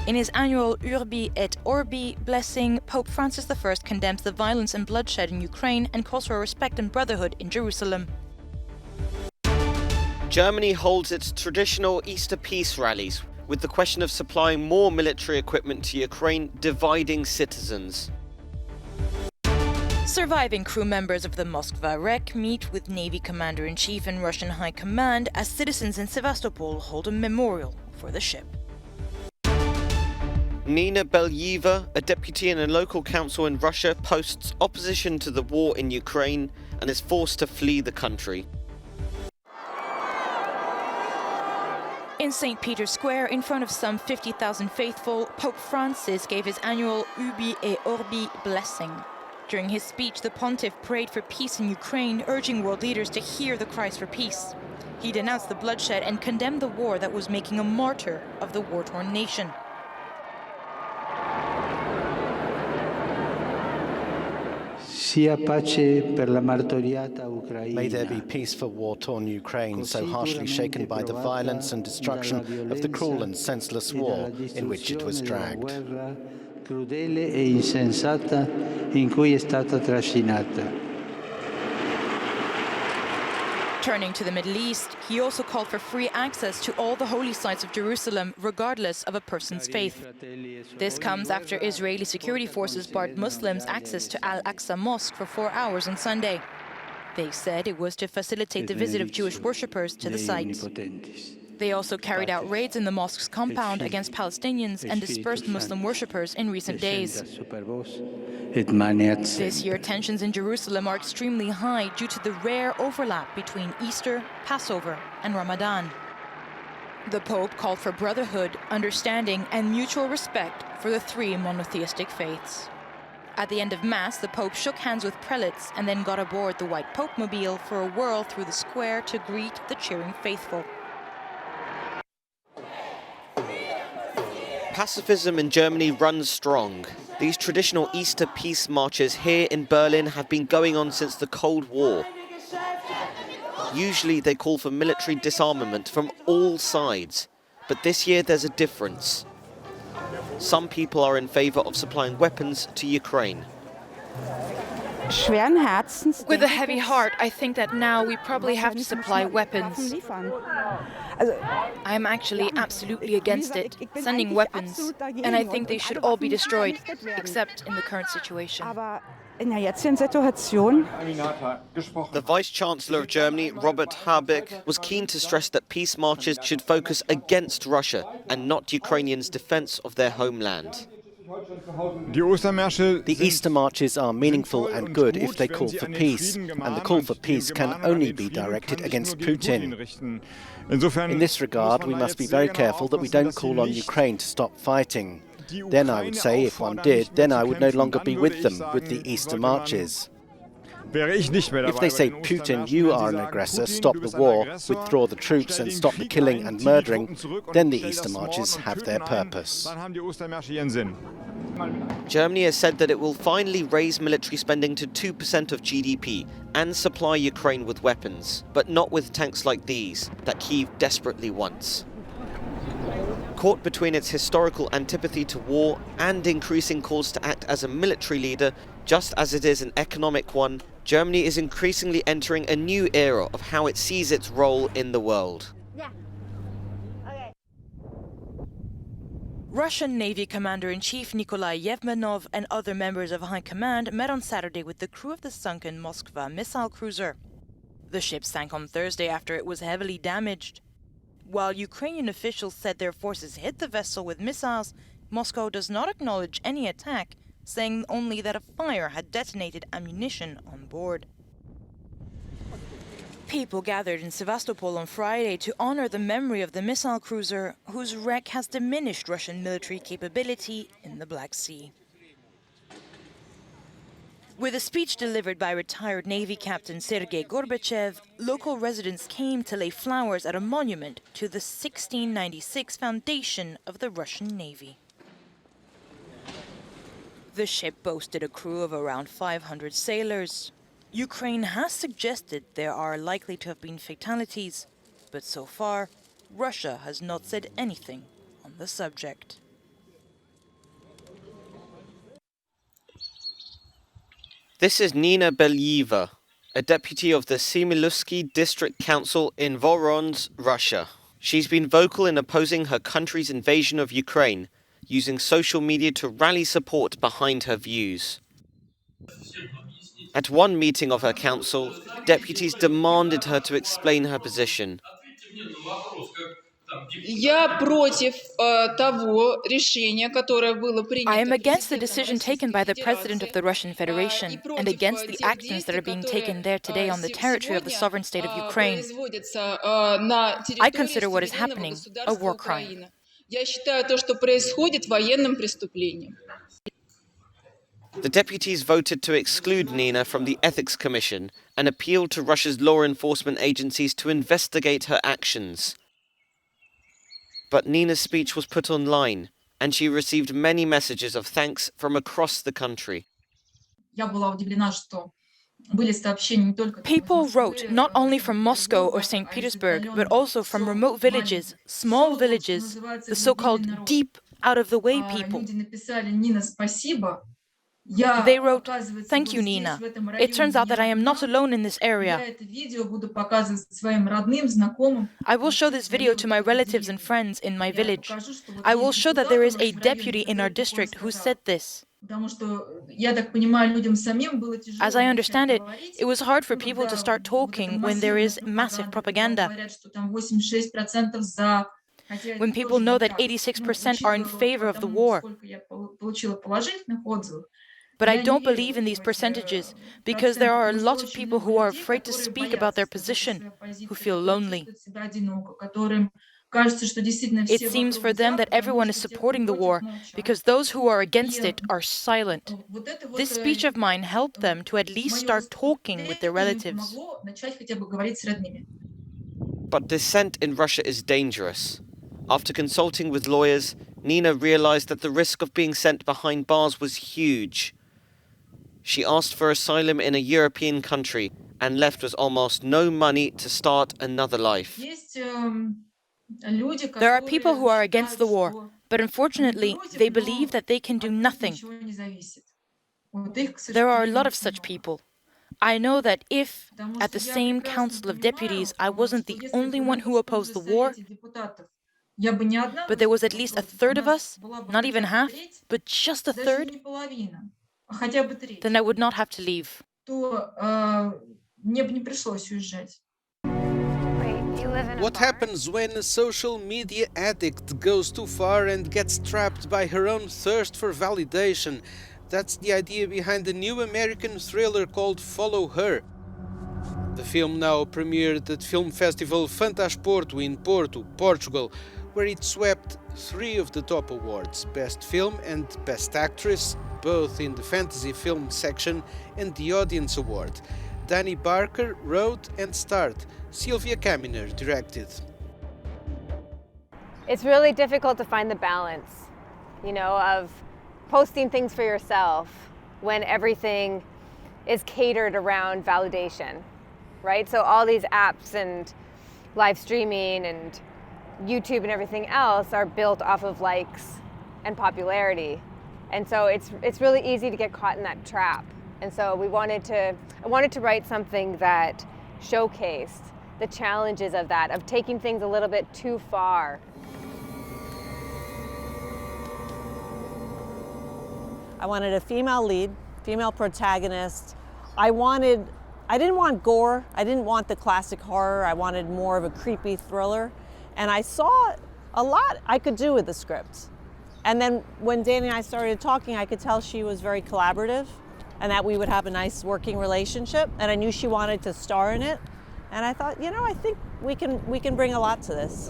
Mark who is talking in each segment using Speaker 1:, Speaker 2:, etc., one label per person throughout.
Speaker 1: In his annual Urbi et Orbi blessing, Pope Francis I condemns the violence and bloodshed in Ukraine and calls for respect and brotherhood in Jerusalem.
Speaker 2: Germany holds its traditional Easter peace rallies, with the question of supplying more military equipment to Ukraine dividing citizens.
Speaker 1: Surviving crew members of the Moskva wreck meet with Navy Commander-in-Chief and Russian High Command as citizens in Sevastopol hold a memorial for the ship.
Speaker 2: Nina Belyeva, a deputy in a local council in Russia, posts opposition to the war in Ukraine and is forced to flee the country.
Speaker 1: In St. Peter's Square, in front of some 50,000 faithful, Pope Francis gave his annual Urbi et Orbi blessing. During his speech, the pontiff prayed for peace in Ukraine, urging world leaders to hear the cries for peace. He denounced the bloodshed and condemned the war that was making a martyr of the war-torn nation.
Speaker 3: May
Speaker 4: there be peace for war-torn Ukraine, so harshly shaken by the violence and destruction of the cruel and senseless war in which it was dragged.
Speaker 1: Turning to the Middle East, he also called for free access to all the holy sites of Jerusalem, regardless of a person's faith. This comes after Israeli security forces barred Muslims access to Al-Aqsa Mosque for 4 hours on Sunday. They said it was to facilitate the visit of Jewish worshippers to the site. They also carried out raids in the mosque's compound against Palestinians and dispersed Muslim worshippers in recent days. This year, tensions in Jerusalem are extremely high due to the rare overlap between Easter, Passover, and Ramadan. The Pope called for brotherhood, understanding, and mutual respect for the three monotheistic faiths. At the end of Mass, the Pope shook hands with prelates and then got aboard the White Pope-mobile for a whirl through the square to greet the cheering faithful.
Speaker 2: Pacifism in Germany runs strong. These traditional Easter peace marches here in Berlin have been going on since the Cold War. Usually they call for military disarmament from all sides, but this year there's a difference. Some people are in favor of supplying weapons to Ukraine.
Speaker 1: With a heavy heart, I think that now we probably have to supply weapons. I'm actually absolutely against it, sending weapons, and I think they should all be destroyed, except in the current situation.
Speaker 2: The Vice-Chancellor of Germany, Robert Habeck, was keen to stress that peace marches should focus against Russia and not Ukrainians' defense of their homeland.
Speaker 4: The Easter marches are meaningful and good if they call for peace, and the call for peace can only be directed against Putin. In this regard, we must be very careful that we don't call on Ukraine to stop fighting. Then I would say, if one did, then I would no longer be with them, with the Easter marches. If they say, Putin, you are an aggressor, stop the war, withdraw the troops and stop the killing and murdering, then the Easter marches have their purpose.
Speaker 2: Germany has said that it will finally raise military spending to 2% of GDP and supply Ukraine with weapons, but not with tanks like these that Kyiv desperately wants. Caught between its historical antipathy to war and increasing calls to act as a military leader, just as it is an economic one, Germany is increasingly entering a new era of how it sees its role in the world.
Speaker 1: Russian Navy Commander-in-Chief Nikolai Yevmenov and other members of High Command met on Saturday with the crew of the sunken Moskva missile cruiser. The ship sank on Thursday after it was heavily damaged. While Ukrainian officials said their forces hit the vessel with missiles, Moscow does not acknowledge any attack, saying only that a fire had detonated ammunition on board. People gathered in Sevastopol on Friday to honor the memory of the missile cruiser, whose wreck has diminished Russian military capability in the Black Sea. With a speech delivered by retired Navy Captain Sergei Gorbachev, local residents came to lay flowers at a monument to the 1696 foundation of the Russian Navy. The ship boasted a crew of around 500 sailors. Ukraine has suggested there are likely to have been fatalities, but so far, Russia has not said anything on the subject.
Speaker 2: This is Nina Belyeva, a deputy of the Semiluvsky District Council in Voronezh, Russia. She's been vocal in opposing her country's invasion of Ukraine, using social media to rally support behind her views. At one meeting of her council, deputies demanded her to explain her position.
Speaker 1: I am against the decision taken by the President of the Russian Federation and against the actions that are being taken there today on the territory of the sovereign state of Ukraine. I consider what is happening a war crime.
Speaker 2: The deputies voted to exclude Nina from the Ethics Commission and appealed to Russia's law enforcement agencies to investigate her actions. But Nina's speech was put online, and she received many messages of thanks from across the country.
Speaker 1: People wrote not only from Moscow or St. Petersburg, but also from remote villages, small villages, the so-called deep, out-of-the-way people. They wrote, "Thank you, Nina. It turns out that I am not alone in this area. I will show this video to my relatives and friends in my village. I will show that there is a deputy in our district who said this." As I understand it, it was hard for people to start talking when there is massive propaganda. When people know that 86% are in favor of the war. But I don't believe in these percentages because there are a lot of people who are afraid to speak about their position, who feel lonely. It seems for them that everyone is supporting the war because those who are against it are silent. This speech of mine helped them to at least start talking with their relatives.
Speaker 2: But dissent in Russia is dangerous. After consulting with lawyers, Nina realized that the risk of being sent behind bars was huge. She asked for asylum in a European country and left with almost no money to start another life.
Speaker 1: There are people who are against the war, but unfortunately, they believe that they can do nothing. There are a lot of such people. I know that if, at the same Council of Deputies, I wasn't the only one who opposed the war, but there was at least a third of us, not even half, but just a third, then I would not have to leave.
Speaker 5: What happens when a social media addict goes too far and gets trapped by her own thirst for validation? That's the idea behind the new American thriller called Follow Her. The film now premiered at film festival Fantasporto in Porto, Portugal, where it swept 3 of the top awards, Best Film and Best Actress, both in the Fantasy Film section, and the Audience Award. Danny Barker wrote and starred. Sylvia Kaminer directed.
Speaker 6: It's really difficult to find the balance, of posting things for yourself when everything is catered around validation, right? So all these apps and live streaming and YouTube and everything else are built off of likes and popularity. And so it's really easy to get caught in that trap. And so I wanted to write something that showcased the challenges of that, of taking things a little bit too far.
Speaker 7: I wanted a female lead, female protagonist. I didn't want gore. I didn't want the classic horror. I wanted more of a creepy thriller. And I saw a lot I could do with the script. And then when Danny and I started talking, I could tell she was very collaborative and that we would have a nice working relationship. And I knew she wanted to star in it. And I thought, I think we can bring a lot to this.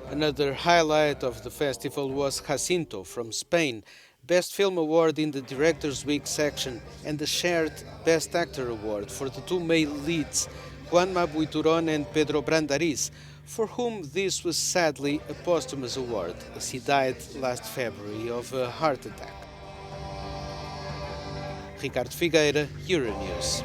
Speaker 5: Another highlight of the festival was Jacinto from Spain, Best Film Award in the Directors' Week section, and the shared Best Actor Award for the 2 male leads, Juanma Buituron and Pedro Brandariz, for whom this was sadly a posthumous award, as he died last February of a heart attack. Ricardo Figueira, Euronews.